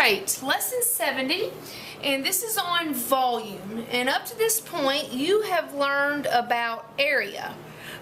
Alright, lesson 70, and this is on volume. And up to this point, you have learned about area.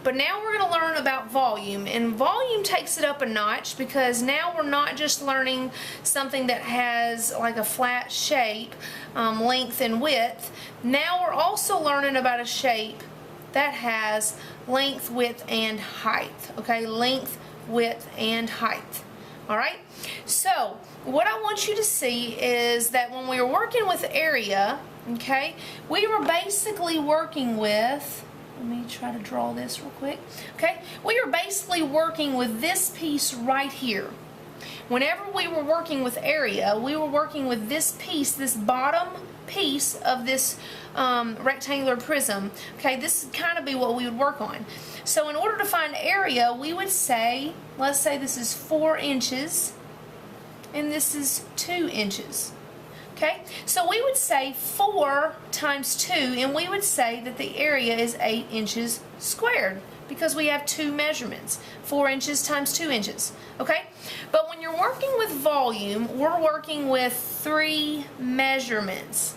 But now we're going to learn about volume, and volume takes it up a notch because now we're not just learning something that has like a flat shape, length and width. Now we're also learning about a shape that has length, width, and height. Okay, length, width, and height. Alright, so what I want you to see is that when we were working with area, okay, we were basically working with, let me try to draw this real quick, okay, we were basically working with this piece right here. Whenever we were working with area, we were working with this piece, this bottom piece of this rectangular prism. Okay, this would kind of be what we would work on. So in order to find area, we would say, let's say this is 4 inches and this is 2 inches. Okay, so we would say 4 times 2, and we would say that the area is 8 inches squared because we have 2 measurements, 4 inches times 2 inches. Okay, but when you're working with volume, we're working with 3 measurements.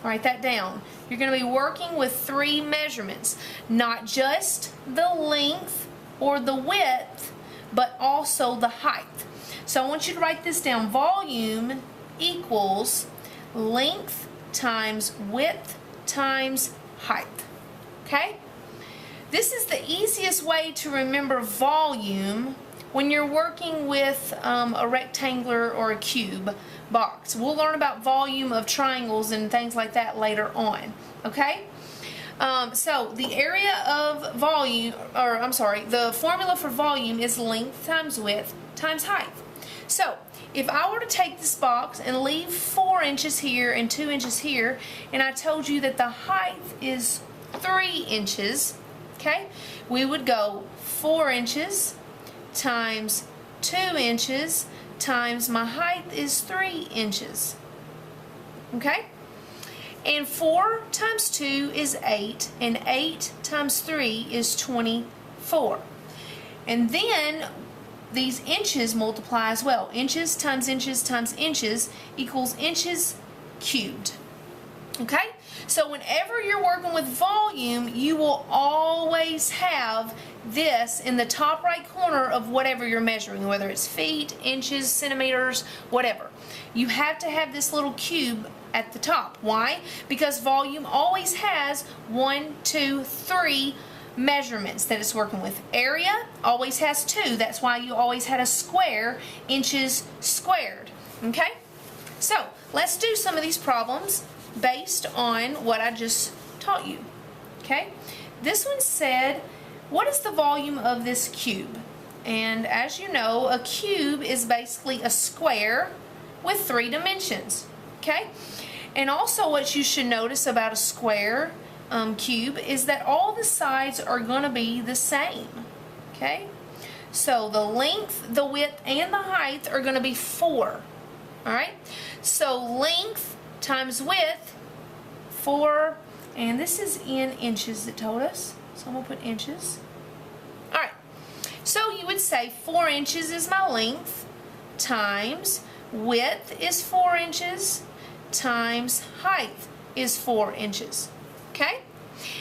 Write that down. You're going to be working with 3 measurements, not just the length or the width, but also the height. So I want you to write this down. Volume equals length times width times height. Okay? This is the easiest way to remember volume when you're working with a rectangular or a cube box. We'll learn about volume of triangles and things like that later on. Okay? So the area of volume, or I'm sorry, the formula for volume is length times width times height. So if I were to take this box and leave 4 inches here and 2 inches here, and I told you that the height is 3 inches, okay, we would go 4 inches times 2 inches times my height is 3 inches. Okay? And 4 times 2 is 8, and 8 times 3 is 24. And then these inches multiply as well. Inches times inches equals inches cubed. Okay? So whenever you're working with volume, you will always have this in the top right corner of whatever you're measuring, whether it's feet, inches, centimeters, whatever. You have to have this little cube at the top. Why? Because volume always has 1, 2, 3 measurements that it's working with. Area always has 2. That's why you always had a square, inches squared. Okay? So let's do some of these problems based on what I just taught you. Okay? This one said, what is the volume of this cube? And as you know, a cube is basically a square with 3 dimensions. Okay? And also what you should notice about a square cube is that all the sides are going to be the same. Okay? So the length, the width, and the height are going to be 4. Alright? So length times width, 4, and this is in inches it told us, so I'm going to put inches. Alright, so you would say 4 inches is my length, times width is 4 inches, times height is 4 inches. Okay?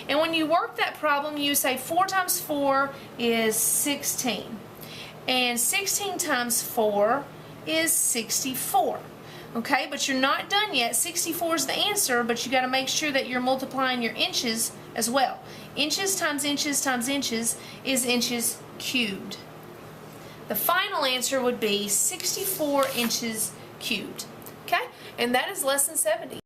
And when you work that problem, you say 4 times 4 is 16, and 16 times 4 is 64. Okay, but you're not done yet. 64 is the answer, but you got to make sure that you're multiplying your inches as well. Inches times inches times inches is inches cubed. The final answer would be 64 inches cubed. Okay, and that is lesson 70.